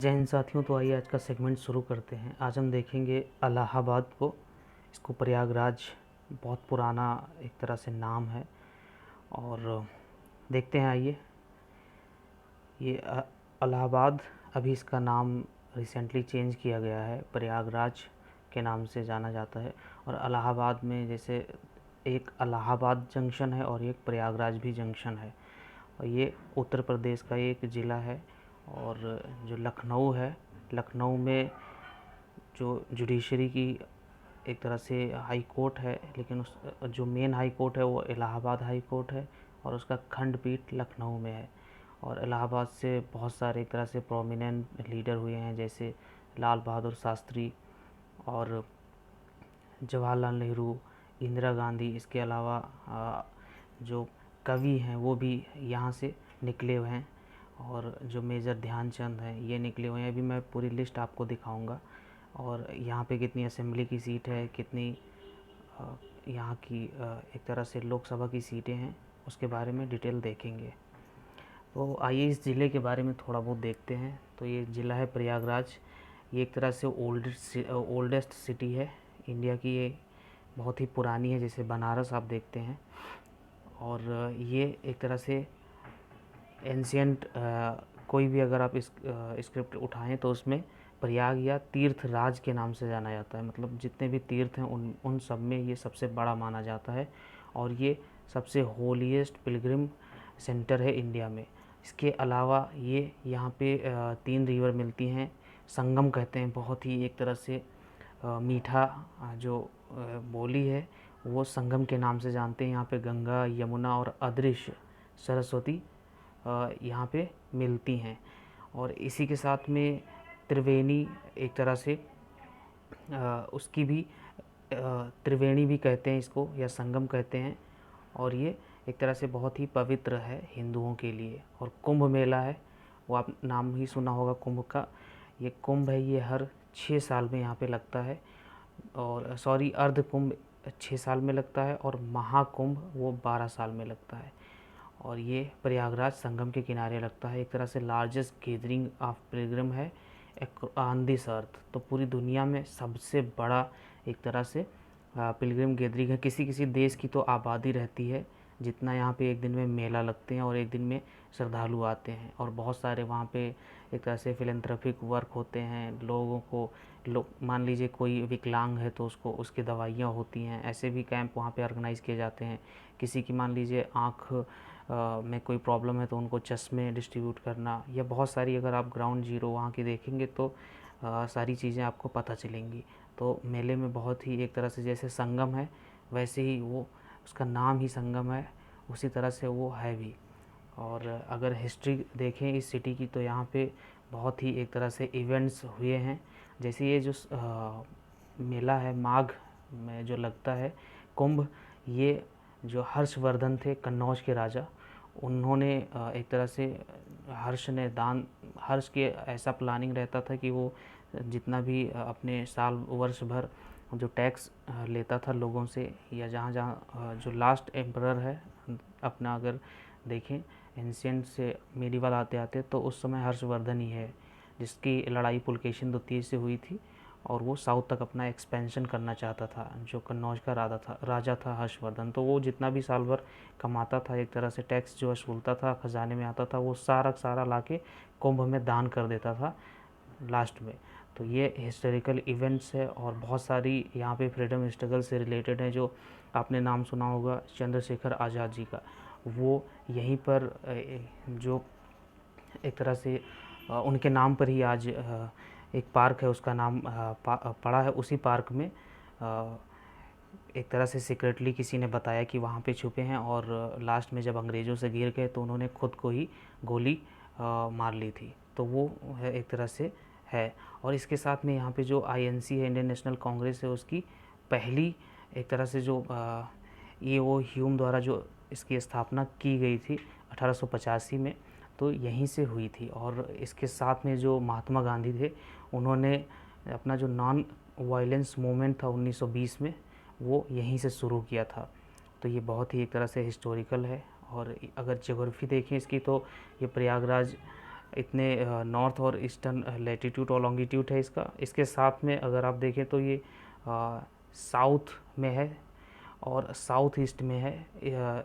जय हिंद साथियों। तो आइए आज का सेगमेंट शुरू करते हैं। आज हम देखेंगे इलाहाबाद को। इसको प्रयागराज बहुत पुराना एक तरह से नाम है और देखते हैं। आइए, ये इलाहाबाद, अभी इसका नाम रिसेंटली चेंज किया गया है, प्रयागराज के नाम से जाना जाता है। और इलाहाबाद में जैसे एक इलाहाबाद जंक्शन है और एक प्रयागराज भी जंक्शन है। और ये उत्तर प्रदेश का एक ज़िला है। और जो लखनऊ है, लखनऊ में जो जुडिशरी की एक तरह से हाई कोर्ट है, लेकिन उस जो मेन हाई कोर्ट है वो इलाहाबाद हाई कोर्ट है और उसका खंडपीठ लखनऊ में है। और इलाहाबाद से बहुत सारे एक तरह से प्रोमिनेंट लीडर हुए हैं, जैसे लाल बहादुर शास्त्री और जवाहरलाल नेहरू, इंदिरा गांधी। इसके अलावा जो कवि हैं वो भी यहाँ से निकले हुए हैं। और जो मेजर ध्यानचंद हैं ये निकले हुए हैं। अभी मैं पूरी लिस्ट आपको दिखाऊंगा। और यहाँ पे कितनी असेंबली की सीट है, कितनी यहाँ की एक तरह से लोकसभा की सीटें हैं, उसके बारे में डिटेल देखेंगे। तो आइए इस ज़िले के बारे में थोड़ा बहुत देखते हैं। तो ये ज़िला है प्रयागराज। ये एक तरह से ओल्डेस्ट सिटी है इंडिया की। ये बहुत ही पुरानी है, जैसे बनारस आप देखते हैं। और ये एक तरह से एंशियंट, कोई भी अगर आप इस स्क्रिप्ट उठाएं तो उसमें प्रयाग या तीर्थ राज के नाम से जाना जाता है। मतलब जितने भी तीर्थ हैं उन सब में ये सबसे बड़ा माना जाता है। और ये सबसे होलीएस्ट पिलग्रिम सेंटर है इंडिया में। इसके अलावा ये यहाँ पे 3 रिवर मिलती हैं, संगम कहते हैं। बहुत ही एक तरह से मीठा जो बोली है वो संगम के नाम से जानते हैं। यहाँ पे गंगा, यमुना और अदृश्य सरस्वती यहाँ पे मिलती हैं। और इसी के साथ में त्रिवेणी एक तरह से उसकी भी त्रिवेणी भी कहते हैं इसको, या संगम कहते हैं। और ये एक तरह से बहुत ही पवित्र है हिंदुओं के लिए। और कुंभ मेला है, वो आप नाम ही सुना होगा कुंभ का। ये कुंभ है, ये हर 6 साल में यहाँ पे लगता है। और सॉरी, अर्ध कुंभ 6 साल में लगता है और महाकुंभ वो 12 साल में लगता है। और ये प्रयागराज संगम के किनारे लगता है। एक तरह से लार्जेस्ट गैदरिंग ऑफ पिलग्रिम है ऑन दिस अर्थ। तो पूरी दुनिया में सबसे बड़ा एक तरह से पिलग्रिम गैदरिंग है। किसी किसी देश की तो आबादी रहती है जितना यहाँ पे एक दिन में मेला लगते हैं और एक दिन में श्रद्धालु आते हैं। और बहुत सारे वहाँ पे एक तरह से फिलेंथ्रोपिक वर्क होते हैं। लोगों को मान लीजिए कोई विकलांग है तो उसको उसकी दवाइयाँ होती हैं, ऐसे भी कैंप वहाँ पे ऑर्गेनाइज़ किए जाते हैं। किसी की मान लीजिए आँख में कोई प्रॉब्लम है तो उनको चश्मे डिस्ट्रीब्यूट करना, या बहुत सारी, अगर आप ग्राउंड जीरो वहाँ की देखेंगे तो सारी चीज़ें आपको पता चलेंगी। तो मेले में बहुत ही एक तरह से जैसे संगम है वैसे ही वो, उसका नाम ही संगम है, उसी तरह से वो है भी। और अगर हिस्ट्री देखें इस सिटी की तो यहाँ पे बहुत ही एक तरह से इवेंट्स हुए हैं। जैसे ये जो मेला है माघ में जो लगता है कुंभ, ये जो हर्षवर्धन थे कन्नौज के राजा, उन्होंने एक तरह से हर्ष के ऐसा प्लानिंग रहता था कि वो जितना भी अपने साल वर्ष भर जो टैक्स लेता था लोगों से, या जहाँ जहाँ जो लास्ट एम्परर है अपना अगर देखें एंशियंट से मेडिवल आते आते, तो उस समय हर्षवर्धन ही है, जिसकी लड़ाई पुलकेशिन द्वितीय से हुई थी। और वो साउथ तक अपना एक्सपेंशन करना चाहता था। जो कन्नौज का राजा था हर्षवर्धन, तो वो जितना भी साल भर कमाता था एक तरह से टैक्स जो वसूलता था खजाने में आता था, वो सारा ला के कुंभ में दान कर देता था लास्ट में। तो ये हिस्टोरिकल इवेंट्स है। और बहुत सारी यहाँ पे फ्रीडम स्ट्रगल से रिलेटेड है। जो आपने नाम सुना होगा चंद्रशेखर आज़ाद जी का, वो यहीं पर जो एक तरह से उनके नाम पर ही आज एक पार्क है, उसका नाम पड़ा है। उसी पार्क में एक तरह से सीक्रेटली किसी ने बताया कि वहाँ पे छुपे हैं, और लास्ट में जब अंग्रेज़ों से गिर गए तो उन्होंने खुद को ही गोली मार ली थी। तो वो है एक तरह से है। और इसके साथ में यहाँ पे जो आईएनसी है, इंडियन नेशनल कांग्रेस है, उसकी पहली एक तरह से जो ईओ ह्यूम द्वारा जो इसकी स्थापना की गई थी 1885 में, तो यहीं से हुई थी। और इसके साथ में जो महात्मा गांधी थे, उन्होंने अपना जो नॉन वायलेंस मूवमेंट था 1920 में, वो यहीं से शुरू किया था। तो ये बहुत ही एक तरह से हिस्टोरिकल है। और अगर ज्योग्राफी देखें इसकी, तो ये प्रयागराज इतने नॉर्थ और ईस्टर्न लैटीट्यूड और लॉन्गिट्यूड है इसका। इसके साथ में अगर आप देखें तो ये साउथ में है और साउथ ईस्ट में है।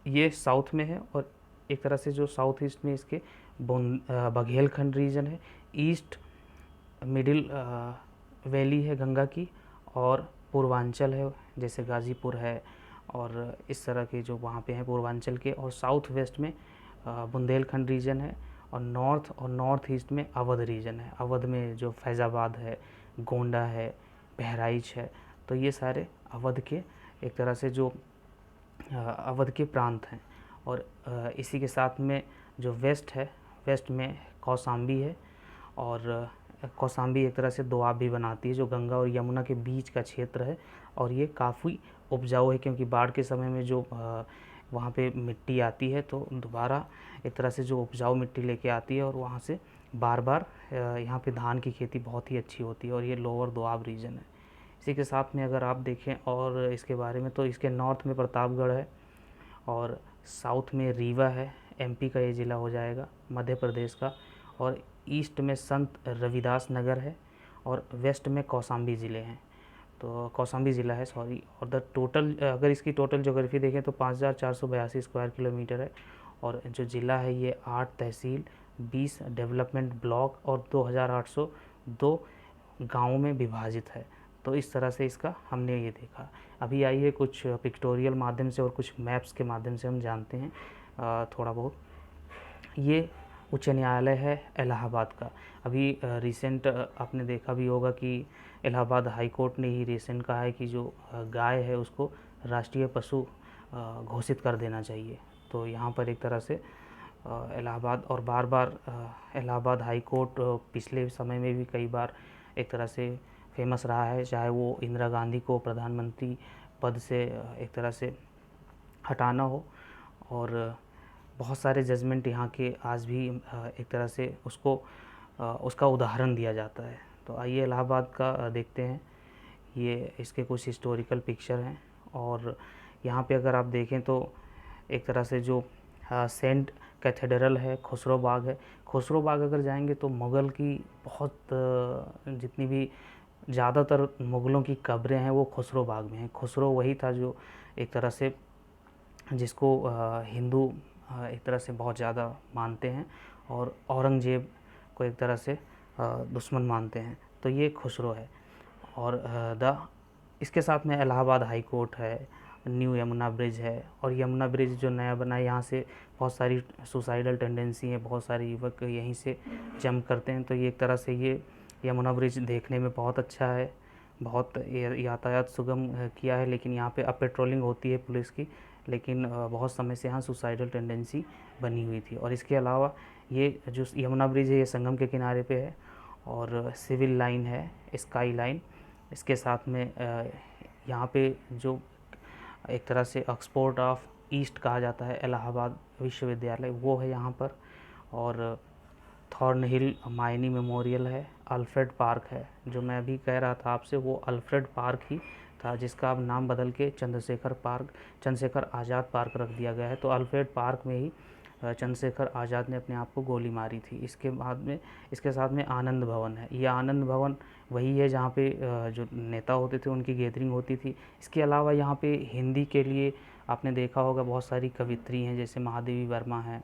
ये साउथ में है और एक तरह से जो साउथ ईस्ट में इसके बघेलखंड रीजन है, ईस्ट मिडिल वैली है गंगा की, और पूर्वांचल है जैसे गाज़ीपुर है और इस तरह के जो वहाँ पे हैं पूर्वांचल के, और साउथ वेस्ट में बुंदेलखंड रीजन है, और नॉर्थ ईस्ट में अवध रीजन है। अवध में जो फैज़ाबाद है, गोंडा है, बहराइच है, तो ये सारे अवध के एक तरह से जो अवध के प्रांत हैं। और इसी के साथ में जो वेस्ट है, वेस्ट में कौसाम्बी है, और कौसाम्बी एक तरह से दोआब भी बनाती है जो गंगा और यमुना के बीच का क्षेत्र है। और ये काफ़ी उपजाऊ है क्योंकि बाढ़ के समय में जो वहाँ पे मिट्टी आती है तो दोबारा एक तरह से जो उपजाऊ मिट्टी लेके आती है और वहाँ से बार बार यहाँ पे धान की खेती बहुत ही अच्छी होती है। और ये लोअर दोआब रीजन है। इसी के साथ में अगर आप देखें और इसके बारे में, तो इसके नॉर्थ में प्रतापगढ़ है, और साउथ में रीवा है, एमपी का ये ज़िला हो जाएगा, मध्य प्रदेश का, और ईस्ट में संत रविदास नगर है, और वेस्ट में कौसाम्बी ज़िले हैं, तो कौसाम्बी ज़िला है सॉरी। और द टोटल अगर इसकी टोटल ज्योग्राफी देखें तो 5482 स्क्वायर किलोमीटर है, और जो ज़िला है ये 8 तहसील, 20 डेवलपमेंट ब्लॉक और 2802 गाँवों में विभाजित है। तो इस तरह से इसका हमने ये देखा। अभी आइए कुछ पिक्टोरियल माध्यम से और कुछ मैप्स के माध्यम से हम जानते हैं थोड़ा बहुत। ये उच्च न्यायालय है इलाहाबाद का। अभी रिसेंट आपने देखा भी होगा कि इलाहाबाद हाई कोर्ट ने ही रिसेंट कहा है कि जो गाय है उसको राष्ट्रीय पशु घोषित कर देना चाहिए। तो यहाँ पर एक तरह से इलाहाबाद, और बार बार इलाहाबाद हाई कोर्ट पिछले समय में भी कई बार एक तरह से फेमस रहा है, चाहे वो इंदिरा गांधी को प्रधानमंत्री पद से एक तरह से हटाना हो, और बहुत सारे जजमेंट यहाँ के आज भी एक तरह से उसका उदाहरण दिया जाता है। तो आइए इलाहाबाद का देखते हैं। ये इसके कुछ हिस्टोरिकल पिक्चर हैं, और यहाँ पे अगर आप देखें तो एक तरह से जो सेंट कैथेड्रल है, खुसरो बाग है। खुसरो बाग अगर जाएंगे तो मुग़ल की बहुत जितनी भी ज़्यादातर मुग़लों की कब्रें हैं वो खुसरो बाग में हैं। खुसरो वही था जो एक तरह से जिसको हिंदू एक तरह से बहुत ज़्यादा मानते हैं, और औरंगज़ेब को एक तरह से दुश्मन मानते हैं। तो ये खुसरो है। और इसके साथ में इलाहाबाद हाई कोर्ट है, न्यू यमुना ब्रिज है, और यमुना ब्रिज जो नया बना है यहाँ से बहुत सारी सुसाइडल टेंडेंसी है, बहुत सारे युवक यहीं से जंप करते हैं। तो ये एक तरह से ये यमुना ब्रिज देखने में बहुत अच्छा है, बहुत यातायात सुगम किया है। लेकिन यहाँ पे अब पेट्रोलिंग होती है पुलिस की, लेकिन बहुत समय से यहाँ सुसाइडल टेंडेंसी बनी हुई थी। और इसके अलावा ये जो यमुना ब्रिज है ये संगम के किनारे पे है, और सिविल लाइन है, स्काई लाइन। इसके साथ में यहाँ पे जो एक तरह से ऑक्सफोर्ड ऑफ ईस्ट कहा जाता है इलाहाबाद विश्वविद्यालय, वो है यहाँ पर। और थॉर्नहिल माइनी मेमोरियल है, अल्फ्रेड पार्क है। जो मैं अभी कह रहा था आपसे वो अल्फ्रेड पार्क ही था, जिसका अब नाम बदल के चंद्रशेखर आज़ाद पार्क रख दिया गया है। तो अल्फ्रेड पार्क में ही चंद्रशेखर आज़ाद ने अपने आप को गोली मारी थी। इसके बाद में इसके साथ में आनंद भवन है। ये आनंद भवन वही है जहाँ पे जो नेता होते थे उनकी गैदरिंग होती थी। इसके अलावा यहाँ पे हिंदी के लिए आपने देखा होगा बहुत सारी कवित्री हैं, जैसे महादेवी वर्मा हैं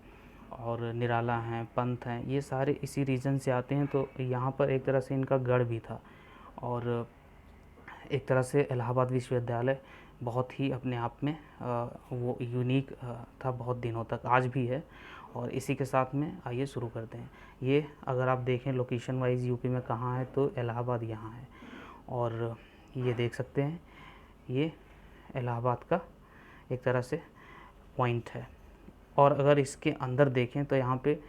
और निराला हैं, पंत हैं, ये सारे इसी रीजन से आते हैं। तो यहाँ पर एक तरह से इनका गढ़ भी था, और एक तरह से इलाहाबाद विश्वविद्यालय बहुत ही अपने आप में वो यूनिक था बहुत दिनों तक, आज भी है। और इसी के साथ में आइए शुरू करते हैं। ये अगर आप देखें लोकेशन वाइज यूपी में कहाँ है तो इलाहाबाद यहाँ है, और ये देख सकते हैं ये इलाहाबाद का एक तरह से पॉइंट है। और अगर इसके अंदर देखें तो यहाँ पे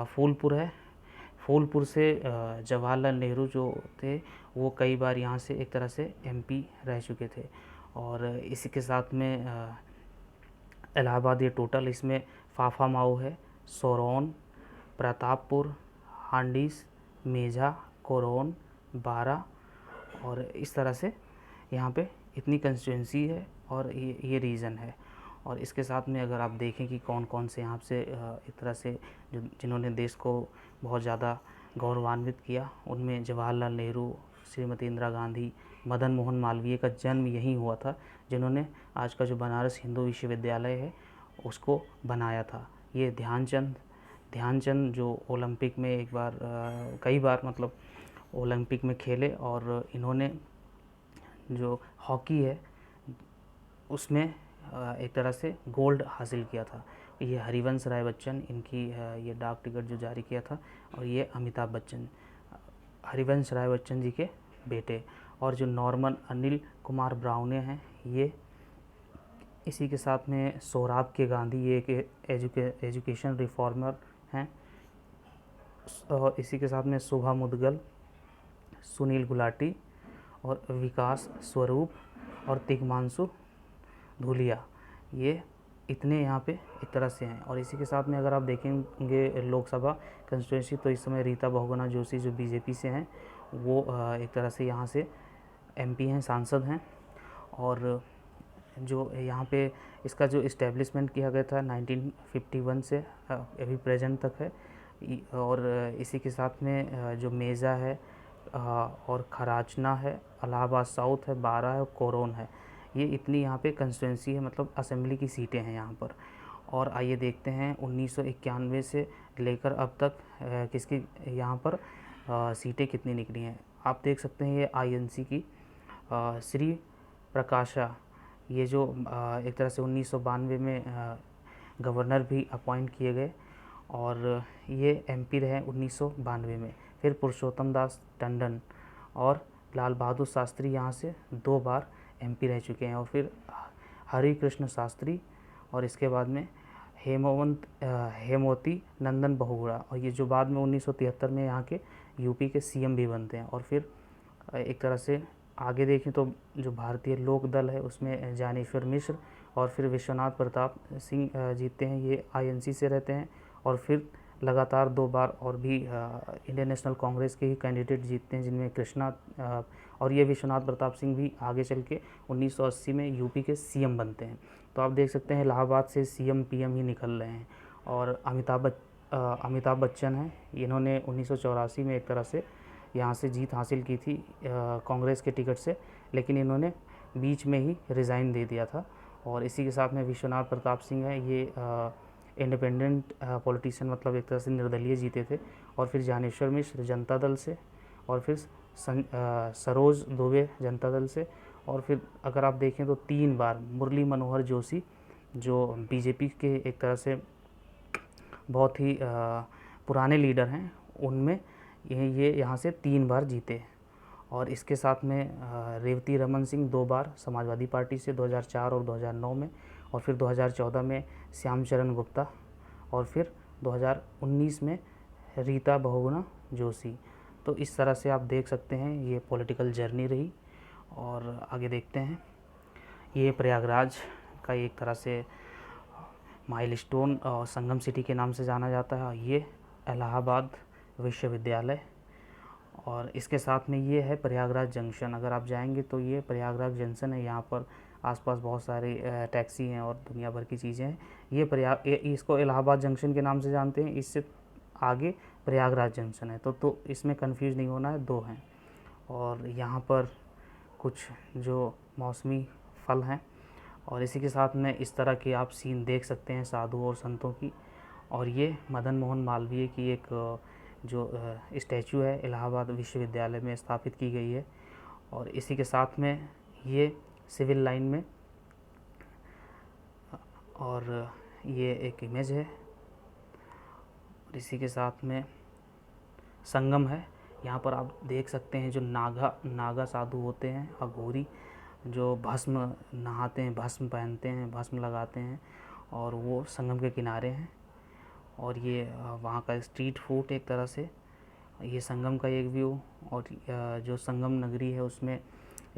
फूलपुर है। फूलपुर से जवाहरलाल नेहरू जो थे वो कई बार यहाँ से एक तरह से एमपी रह चुके थे। और इसी के साथ में इलाहाबाद ये टोटल इसमें फाफा माऊ है, सोरोन, प्रतापपुर, हांडीस, मेजा, कोरोन, बारा, और इस तरह से यहाँ पे इतनी कंस्टिट्यूंसी है और ये रीजन है। और इसके साथ में अगर आप देखें कि कौन कौन से यहाँ से एक तरह से जिन्होंने देश को बहुत ज़्यादा गौरवान्वित किया, उनमें जवाहरलाल नेहरू, श्रीमती इंदिरा गांधी, मदन मोहन मालवीय का जन्म यहीं हुआ था, जिन्होंने आज का जो बनारस हिंदू विश्वविद्यालय है उसको बनाया था। ये ध्यानचंद जो ओलंपिक में एक बार कई बार मतलब ओलंपिक में खेले, और इन्होंने जो हॉकी है उसमें एक तरह से गोल्ड हासिल किया था। ये हरिवंश राय बच्चन, इनकी ये डाक टिकट जो जारी किया था, और ये अमिताभ बच्चन, हरिवंश राय बच्चन जी के बेटे। और जो नॉर्मन अनिल कुमार ब्राउने हैं, ये इसी के साथ में सोहराब के गांधी, ये एक एजुकेशन रिफॉर्मर हैं। और इसी के साथ में शोभा मुदगल, सुनील गुलाटी और विकास स्वरूप और तिग्मांशु धूलिया, ये इतने यहाँ पे एक तरह से हैं। और इसी के साथ में अगर आप देखेंगे लोकसभा कंस्टिट्यूंसी, तो इस समय रीता बहुगुणा जोशी जो बीजेपी से हैं, वो एक तरह से यहाँ से एमपी हैं, सांसद हैं। और जो यहाँ पे इसका जो इस्टेब्लिशमेंट किया गया था 1951 से अभी प्रेजेंट तक है। और इसी के साथ में जो मेजा है और खराचना है, इलाहाबाद साउथ है, बारा है और कोरोन है, ये इतनी यहाँ पे कंस्टिट्यूंसी है, मतलब असेंबली की सीटें हैं यहाँ पर। और आइए देखते हैं 1991 से लेकर अब तक किसकी यहाँ पर सीटें कितनी निकली हैं। आप देख सकते हैं ये आईएनसी की श्री प्रकाशा, ये जो एक तरह से 1992 में गवर्नर भी अपॉइंट किए गए, और ये एमपी रहे 1992 में। फिर पुरुषोत्तम दास टंडन और लाल बहादुर शास्त्री यहाँ से 2 बार एमपी रह चुके हैं। और फिर हरि कृष्ण शास्त्री, और इसके बाद में हेमवती नंदन बहुगुणा, और ये जो बाद में 1973 में यहाँ के यूपी के सीएम भी बनते हैं। और फिर एक तरह से आगे देखें तो जो भारतीय लोक दल है उसमें ज्ञानेश्वर मिश्र और फिर विश्वनाथ प्रताप सिंह जीतते हैं, ये आईएनसी से रहते हैं। और फिर लगातार 2 बार और भी इंडियन नेशनल कांग्रेस के ही कैंडिडेट जीतते हैं, जिनमें कृष्णा और ये विश्वनाथ प्रताप सिंह भी आगे चल के 1980 में यूपी के सीएम बनते हैं। तो आप देख सकते हैं इलाहाबाद से सीएम पीएम ही निकल रहे हैं। और अमिताभ बच्चन हैं, इन्होंने 1984 में एक तरह से यहाँ से जीत हासिल की थी कांग्रेस के टिकट से, लेकिन इन्होंने बीच में ही रिज़ाइन दे दिया था। और इसी के साथ में विश्वनाथ प्रताप सिंह है, ये इंडिपेंडेंट पॉलिटिशियन, मतलब एक तरह से निर्दलीय जीते थे। और फिर ज्ञानेश्वर मिश्र जनता दल से, और फिर सरोज दुबे जनता दल से। और फिर अगर आप देखें तो 3 बार मुरली मनोहर जोशी, जो बीजेपी के एक तरह से बहुत ही पुराने लीडर हैं, उनमें ये यहाँ से 3 बार जीते। और इसके साथ में रेवती रमन सिंह 2 बार समाजवादी पार्टी से 2004 और 2009 में, और फिर 2014 में श्यामचरण गुप्ता, और फिर 2019 में रीता बहुगुणा जोशी। तो इस तरह से आप देख सकते हैं ये पॉलिटिकल जर्नी रही। और आगे देखते हैं, ये प्रयागराज का एक तरह से माइलस्टोन और संगम सिटी के नाम से जाना जाता है। ये इलाहाबाद विश्वविद्यालय, और इसके साथ में ये है प्रयागराज जंक्शन। अगर आप जाएंगे तो ये प्रयागराज जंक्शन है, यहाँ पर आसपास बहुत सारे टैक्सी हैं और दुनिया भर की चीज़ें हैं। ये इसको इलाहाबाद जंक्शन के नाम से जानते हैं, इससे आगे प्रयागराज जंक्शन है। तो इसमें कंफ्यूज नहीं होना है, 2 हैं। और यहाँ पर कुछ जो मौसमी फल हैं, और इसी के साथ में इस तरह के आप सीन देख सकते हैं साधु और संतों की। और ये मदन मोहन मालवीय की एक जो स्टैचू है इलाहाबाद विश्वविद्यालय में स्थापित की गई है। और इसी के साथ में ये सिविल लाइन में, और ये एक इमेज है। और इसी के साथ में संगम है, यहाँ पर आप देख सकते हैं जो नागा साधु होते हैं, अघोरी, जो भस्म नहाते हैं, भस्म पहनते हैं, भस्म लगाते हैं, और वो संगम के किनारे हैं। और ये वहाँ का स्ट्रीट फूड एक तरह से, ये संगम का एक व्यू। और जो संगम नगरी है उसमें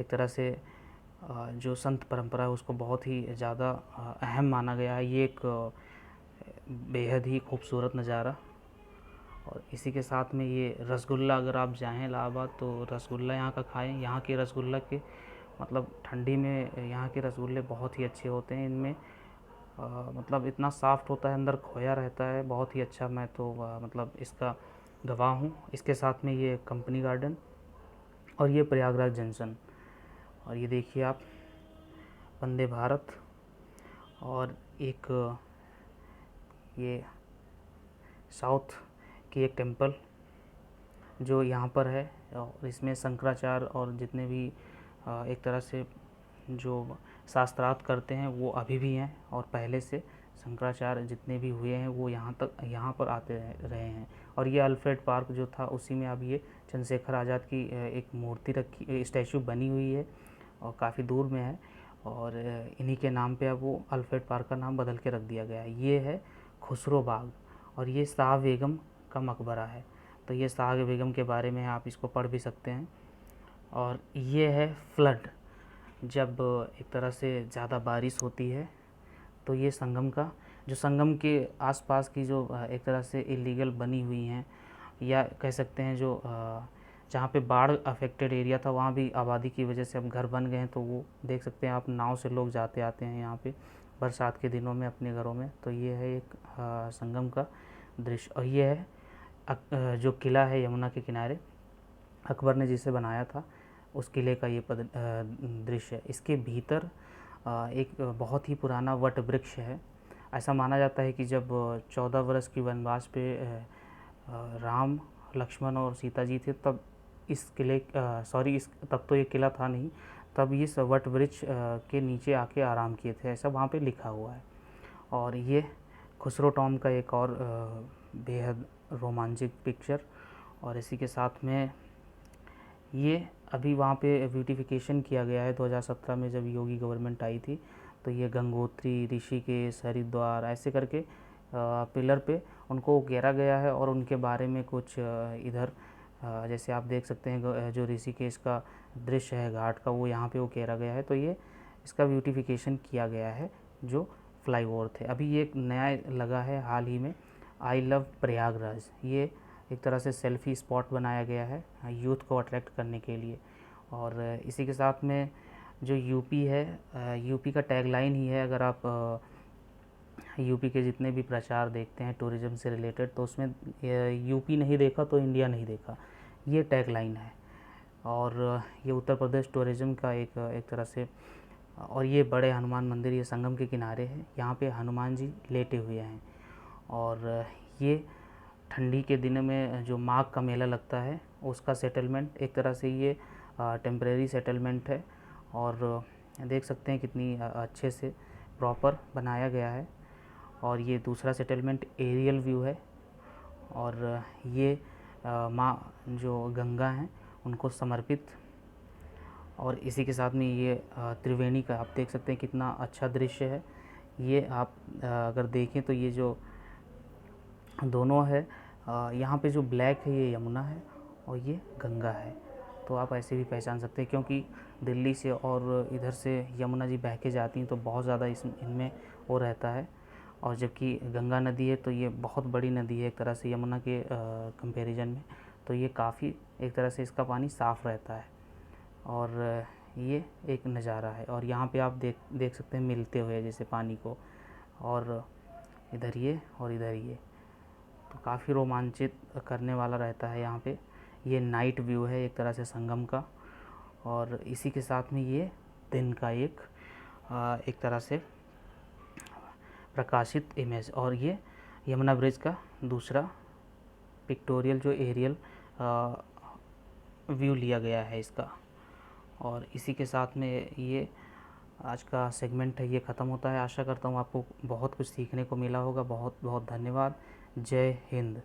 एक तरह से जो संत परंपरा है उसको बहुत ही ज़्यादा अहम माना गया है। ये एक बेहद ही खूबसूरत नज़ारा। और इसी के साथ में ये रसगुल्ला, अगर आप जाएँ इलाहाबाद तो रसगुल्ला यहाँ का खाएँ। यहाँ के रसगुल्ला के मतलब ठंडी में यहाँ के रसगुल्ले बहुत ही अच्छे होते हैं। इनमें मतलब इतना सॉफ्ट होता है, अंदर खोया रहता है, बहुत ही अच्छा। मैं तो मतलब इसका गवाह हूँ। इसके साथ में ये कंपनी गार्डन और ये प्रयागराज जंक्शन, और ये देखिए आप वंदे भारत, और एक ये साउथ की एक टेम्पल जो यहाँ पर है, और इसमें शंकराचार्य और जितने भी एक तरह से जो शास्त्रार्थ करते हैं वो अभी भी हैं, और पहले से शंकराचार्य जितने भी हुए हैं वो यहाँ पर आते रहे हैं। और ये अल्फ्रेड पार्क जो था उसी में अब ये चंद्रशेखर आज़ाद की एक मूर्ति रखी, स्टैचू बनी हुई है, और काफ़ी दूर में है, और इन्हीं के नाम पे अब वो अल्फ्रेड पार्क का नाम बदल के रख दिया गया है। ये है खुसरो बाग, और ये शाह बेगम का मकबरा है। तो ये शाह बेगम के बारे में आप इसको पढ़ भी सकते हैं। और ये है फ्लड, जब एक तरह से ज़्यादा बारिश होती है तो ये संगम का, जो संगम के आसपास की जो एक तरह से इलीगल बनी हुई हैं, या कह सकते हैं जो जहाँ पे बाढ़ अफेक्टेड एरिया था वहाँ भी आबादी की वजह से अब घर बन गए हैं, तो वो देख सकते हैं आप, नाव से लोग जाते आते हैं यहाँ पे बरसात के दिनों में अपने घरों में। तो ये है एक संगम का दृश्य। और ये है जो किला है यमुना के किनारे, अकबर ने जिसे बनाया था, उस किले का ये दृश्य है। इसके भीतर एक बहुत ही पुराना वट वृक्ष है। ऐसा माना जाता है कि जब 14 वर्ष की वनवास पे राम, लक्ष्मण और सीता जी थे, तब इस किले इस तब तो ये किला था नहीं, तब इस वट वृक्ष के नीचे आके आराम किए थे, ऐसा वहाँ पे लिखा हुआ है। और ये खुसरो टॉम का एक और बेहद रोमांचक पिक्चर। और इसी के साथ में ये अभी वहाँ पे ब्यूटिफिकेशन किया गया है 2017 में, जब योगी गवर्नमेंट आई थी। तो ये गंगोत्री, ऋषिकेश, हरिद्वार ऐसे करके पिलर पे उनको घेरा गया है, और उनके बारे में कुछ इधर जैसे आप देख सकते हैं जो ऋषिकेश का दृश्य है घाट का, वो यहाँ पे वो घेरा गया है। तो ये इसका ब्यूटिफिकेशन किया गया है जो फ्लाईओवर थे। अभी ये एक नया लगा है हाल ही में, आई लव प्रयागराज। ये एक तरह से सेल्फ़ी स्पॉट बनाया गया है यूथ को अट्रैक्ट करने के लिए। और इसी के साथ में जो यूपी है, यूपी का टैगलाइन ही है, अगर आप यूपी के जितने भी प्रचार देखते हैं टूरिज़्म से रिलेटेड, तो उसमें यूपी नहीं देखा तो इंडिया नहीं देखा, ये टैगलाइन है। और ये उत्तर प्रदेश टूरिज़्म का एक तरह से। और ये बड़े हनुमान मंदिर, ये संगम के किनारे है, यहाँ पे हनुमान जी लेटे हुए हैं। और ये ठंडी के दिन में जो माघ का मेला लगता है उसका सेटलमेंट, एक तरह से ये टेम्परेरी सेटलमेंट है। और देख सकते हैं कितनी अच्छे से प्रॉपर बनाया गया है। और ये दूसरा सेटलमेंट एरियल व्यू है। और ये माँ जो गंगा हैं उनको समर्पित। और इसी के साथ में ये त्रिवेणी का आप देख सकते हैं कितना अच्छा दृश्य है। ये आप अगर देखें तो ये जो दोनों है, यहाँ पे जो ब्लैक है ये यमुना है और ये गंगा है। तो आप ऐसे भी पहचान सकते हैं, क्योंकि दिल्ली से और इधर से यमुना जी बह के जाती हैं तो बहुत ज़्यादा इनमें वो रहता है। और जबकि गंगा नदी है तो ये बहुत बड़ी नदी है एक तरह से यमुना के कंपैरिजन में, तो ये काफ़ी एक तरह से इसका पानी साफ़ रहता है। और ये एक नज़ारा है। और यहाँ पे आप देख सकते हैं मिलते हुए जैसे पानी को, और इधर ये और इधर ये, तो काफ़ी रोमांचित करने वाला रहता है यहाँ पे। ये नाइट व्यू है एक तरह से संगम का। और इसी के साथ में ये दिन का एक तरह से प्रकाशित इमेज। और ये यमुना ब्रिज का दूसरा पिक्टोरियल जो एरियल व्यू लिया गया है इसका। और इसी के साथ में ये आज का सेगमेंट है ये ख़त्म होता है। आशा करता हूँ आपको बहुत कुछ सीखने को मिला होगा। बहुत बहुत धन्यवाद। जय हिंद।